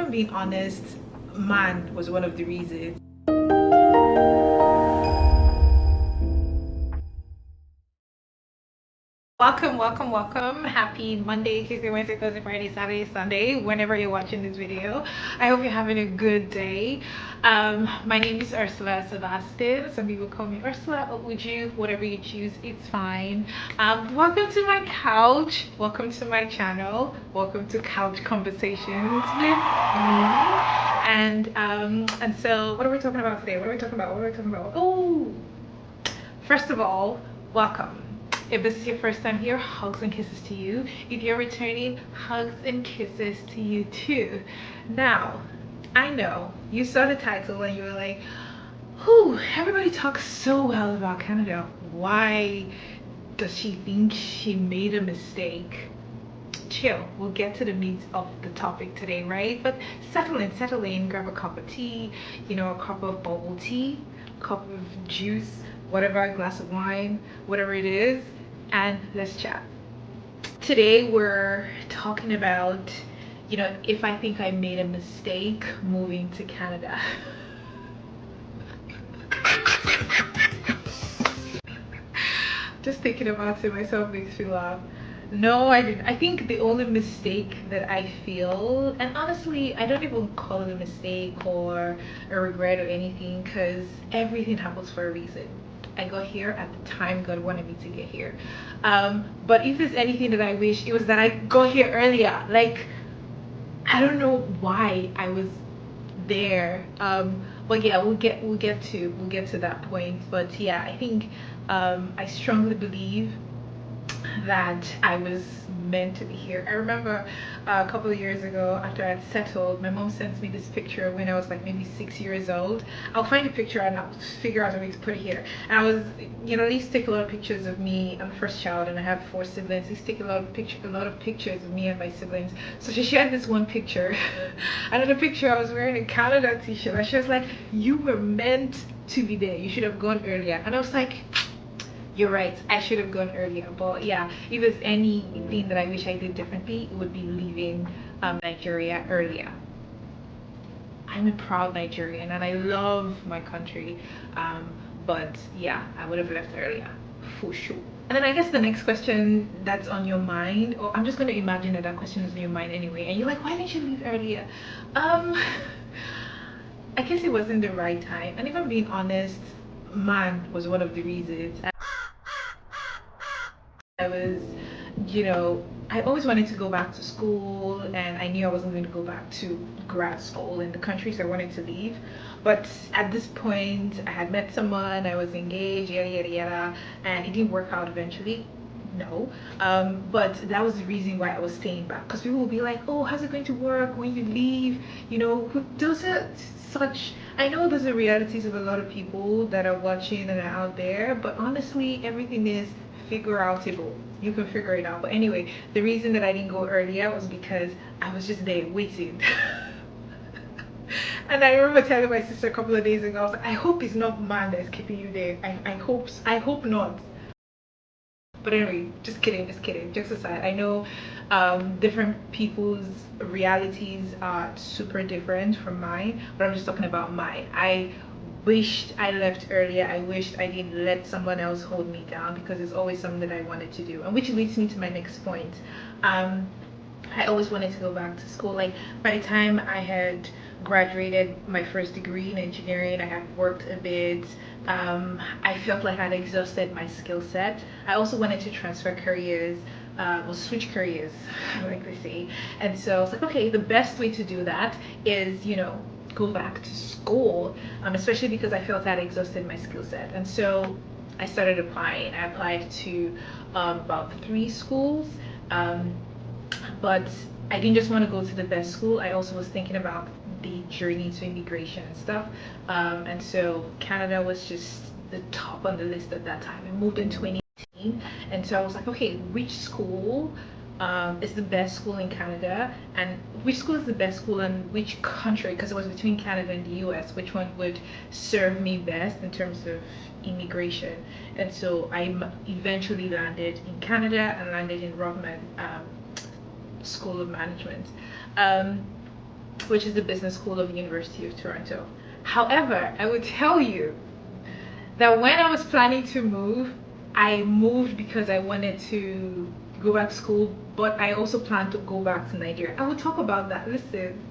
I'm being honest, man was one of the reasons. Welcome. Happy Monday, Tuesday, Wednesday, Thursday, Friday, Saturday, Sunday, whenever you're watching this video. I hope you're having a good day. My name is Ursula Sebastine. Some people call me Ursula, but would you, whatever you choose, it's fine. Welcome to my couch. Welcome to my channel. Welcome to Couch Conversations with me. And so what are we talking about today? What are we talking about? Oh, first of all, welcome. If this is your first time here, hugs and kisses to you. If you're returning, hugs and kisses to you too. Now, I know you saw the title and you were like, whew, everybody talks so well about Canada. Why does she think she made a mistake? Chill, we'll get to the meat of the topic today, right? But settle in, grab a cup of tea, a cup of bubble tea, cup of juice, whatever, a glass of wine, whatever it is, and let's chat. Today we're talking about, if I think I made a mistake moving to Canada. Just thinking about it myself makes me laugh. No, I didn't. I think the only mistake that I feel, and honestly, I don't even call it a mistake or a regret or anything, because everything happens for a reason. I got here at the time God wanted me to get here. But if there's anything that I wish, it was that I got here earlier. Like, I don't know why I was there. But yeah, we'll get to that point. But yeah, I think I strongly believe that I was meant to be here. I remember a couple of years ago, after I had settled, my mom sent me this picture when I was like maybe 6 years old. I'll find a picture and I'll figure out a way to put it here. And I was, they used to take a lot of pictures of me. I'm the first child and I have 4 siblings. They used to take a lot of pictures of me and my siblings. So she shared this one picture. Another picture, I was wearing a Canada t-shirt, and she was like, "You were meant to be there. You should have gone earlier." And I was like, you're right, I should have gone earlier. But yeah, if there's anything that I wish I did differently, it would be leaving Nigeria earlier. I'm a proud Nigerian and I love my country, but yeah, I would have left earlier for sure. And then I guess the next question that's on your mind, or I'm just going to imagine that question is on your mind anyway, and you're like, why didn't you leave earlier? I guess it wasn't the right time, and if I'm being honest, man was one of the reasons. I was, I always wanted to go back to school, and I knew I wasn't going to go back to grad school in the country, so I wanted to leave. But at this point, I had met someone, I was engaged, yada yada yada, and it didn't work out eventually. No, but that was the reason why I was staying back, because people will be like, "Oh, how's it going to work when you leave?" Those are such. I know those are realities of a lot of people that are watching and are out there, but honestly, everything is figure outable. You can figure it out. But anyway, the reason that I didn't go earlier was because I was just there waiting. And I remember telling my sister a couple of days ago, I was like, I hope it's not man that's keeping you there. I hope not. But anyway, just kidding. Jokes aside, I know different people's realities are super different from mine, but I'm just talking about mine. I wished I left earlier. I wished I didn't let someone else hold me down, because it's always something that I wanted to do. And which leads me to my next point. I always wanted to go back to school. Like, by the time I had graduated my first degree in engineering, I had worked a bit. I felt like I'd exhausted my skill set. I also wanted to transfer careers, or switch careers, like they say. And so I was like, okay, the best way to do that is, go back to school, especially because I felt I'd exhausted my skill set. And so I started applying. I applied to about 3 schools. But I didn't just want to go to the best school. I also was thinking about the journey to immigration and stuff. And so Canada was just the top on the list at that time. I moved in 2018. And so I was like, okay, which school is the best school in Canada? And which school is the best school in which country? Because it was between Canada and the US. Which one would serve me best in terms of immigration? And so I eventually landed in Canada and landed in Rockman School of Management. which is the business school of the University of Toronto. However, I would tell you that when I was planning to move, I moved because I wanted to go back to school, but I also planned to go back to Nigeria. I will talk about that. Listen,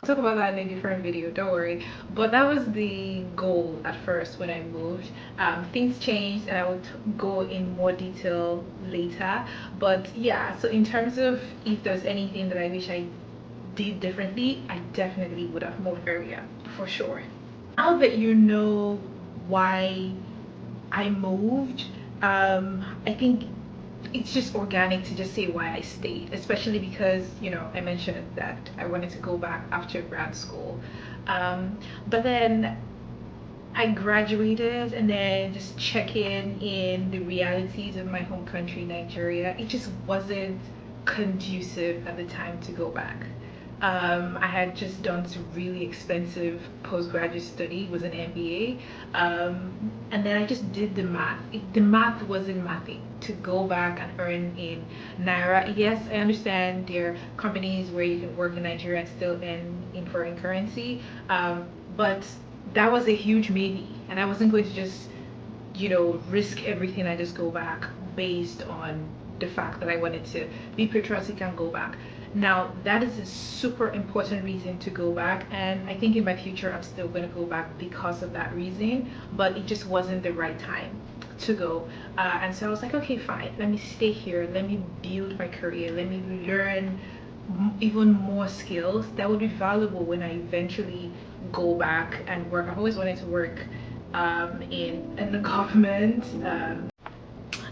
talk about that in a different video, don't worry. But that was the goal at first when I moved. Things changed and I will go in more detail later. But yeah, so in terms of if there's anything that I wish I did differently, I definitely would have moved earlier, for sure. Now that you know why I moved, I think it's just organic to just say why I stayed, especially because, I mentioned that I wanted to go back after grad school. But then I graduated and then just checking in the realities of my home country, Nigeria, it just wasn't conducive at the time to go back. I had just done some really expensive postgraduate study, was an MBA, and then I just did the math. The math wasn't mathing to go back and earn in Naira. Yes, I understand there are companies where you can work in Nigeria and still earn in foreign currency, but that was a huge maybe, and I wasn't going to just risk everything and just go back based on the fact that I wanted to be patriotic and go back. Now, that is a super important reason to go back, and I think in my future I'm still going to go back because of that reason, but it just wasn't the right time to go. And so I was like, okay, fine, let me stay here, let me build my career, let me learn even more skills that would be valuable when I eventually go back and work. I've always wanted to work in the government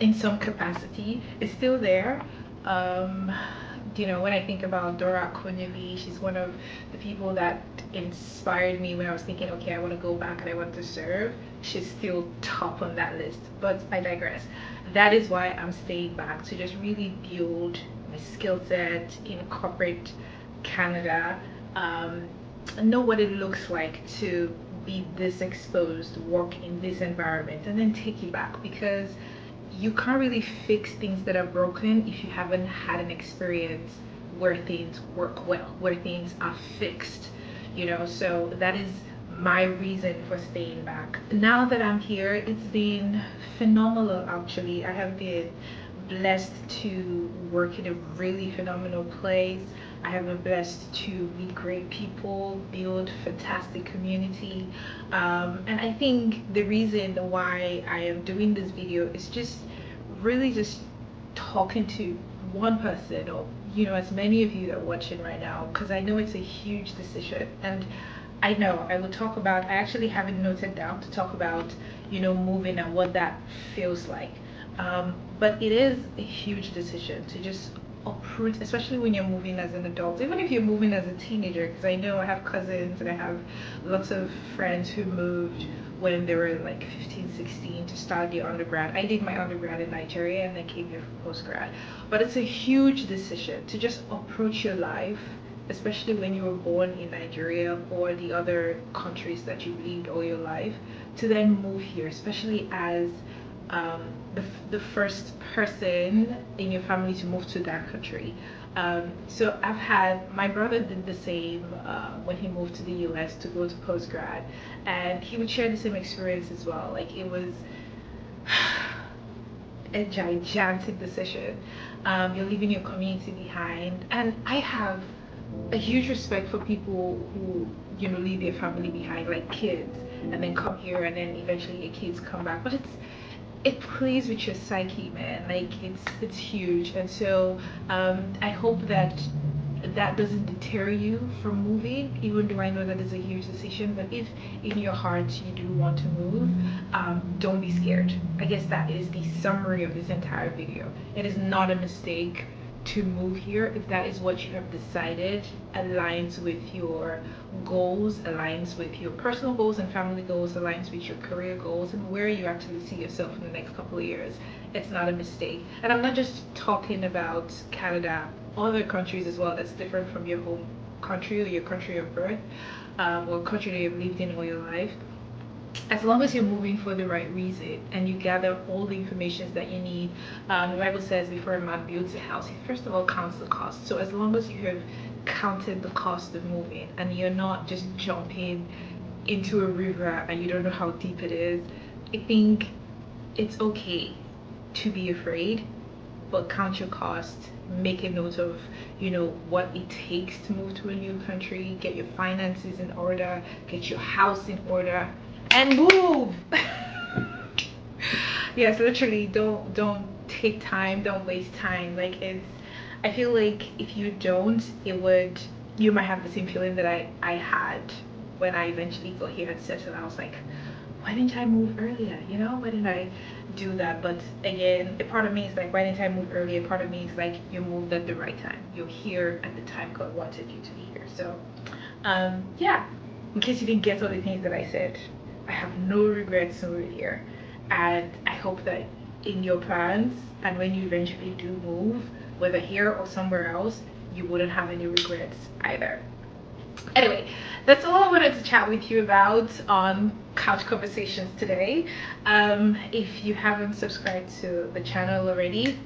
in some capacity. It's still there. Um, when I think about Dora Konyevi, she's one of the people that inspired me when I was thinking, okay, I want to go back and I want to serve. She's still top on that list, but I digress. That is why I'm staying back, to just really build my skill set in corporate Canada, know what it looks like to be this exposed, work in this environment, and then take it back, because you can't really fix things that are broken if you haven't had an experience where things work well, where things are fixed, so that is my reason for staying back. Now that I'm here, it's been phenomenal. Actually, I have been blessed to work in a really phenomenal place. I have been blessed to meet great people, build fantastic community, and I think the reason why I am doing this video is just really just talking to one person, or as many of you that are watching right now, because I know it's a huge decision, and I know I will talk about, I actually have it noted down to talk about moving and what that feels like. But it is a huge decision to just uproot, especially when you're moving as an adult, even if you're moving as a teenager, because I know I have cousins and I have lots of friends who moved when they were like 15, 16 to start their undergrad. I did my undergrad in Nigeria and then came here for postgrad. But it's a huge decision to just approach your life, especially when you were born in Nigeria or the other countries that you've lived all your life, to then move here, especially as the first person in your family to move to that country. So I've had, my brother did the same when he moved to the US to go to postgrad, and he would share the same experience as well. Like, it was a gigantic decision. You're leaving your community behind, and I have a huge respect for people who leave their family behind, like kids, and then come here, and then eventually your kids come back. But it plays with your psyche, man. Like, it's huge. And so I hope that that doesn't deter you from moving, even though I know that is a huge decision. But if in your heart you do want to move, don't be scared. I guess that is the summary of this entire video. It is not a mistake to move here if that is what you have decided aligns with your goals, aligns with your personal goals and family goals, aligns with your career goals, and where you actually see yourself in the next couple of years. It's not a mistake. And I'm not just talking about Canada, other countries as well that's different from your home country or your country of birth, or country that you've lived in all your life. as long as you're moving for the right reason and you gather all the information that you need, the Bible says before a man builds a house, he first of all counts the cost. So as long as you have counted the cost of moving and you're not just jumping into a river and you don't know how deep it is, I think it's okay to be afraid, but count your cost. Make a note of, you know, what it takes to move to a new country. Get your finances in order, get your house in order, and move. Yes, literally, don't take time, don't waste time. Like, it's, I feel like if you don't, you might have the same feeling that I had when I eventually got here and settled. I was like, why didn't I move earlier? You know, why didn't I do that? But again, a part of me is like, why didn't I move earlier? A part of me is like, you moved at the right time. You're here at the time God wanted you to be here. So yeah, in case you didn't get all the things that I said, I have no regrets moving here. And I hope that in your plans and when you eventually do move, whether here or somewhere else, you wouldn't have any regrets either. Anyway, that's all I wanted to chat with you about on Couch Conversations today. If you haven't subscribed to the channel already,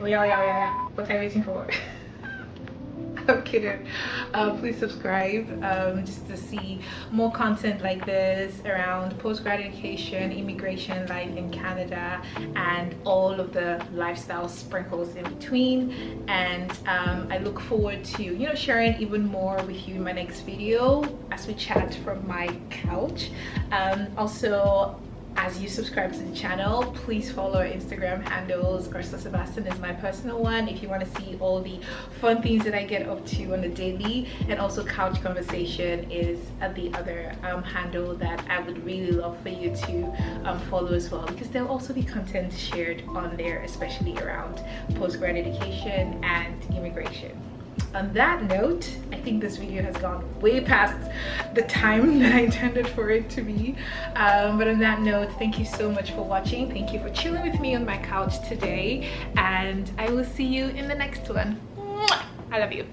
oh yeah, what are you waiting for? I'm kidding. Please subscribe just to see more content like this around postgrad education, immigration, life in Canada, and all of the lifestyle sprinkles in between. And I look forward to, you know, sharing even more with you in my next video as we chat from my couch. Also, as you subscribe to the channel, please follow our Instagram handles. Ursula Sebastine is my personal one if you want to see all the fun things that I get up to on the daily, and also Couch Conversation is the other handle that I would really love for you to follow as well, because there'll also be content shared on there, especially around postgrad education and immigration. On that note, I think this video has gone way past the time that I intended for it to be. But on that note, thank you so much for watching. Thank you for chilling with me on my couch today. And I will see you in the next one. I love you.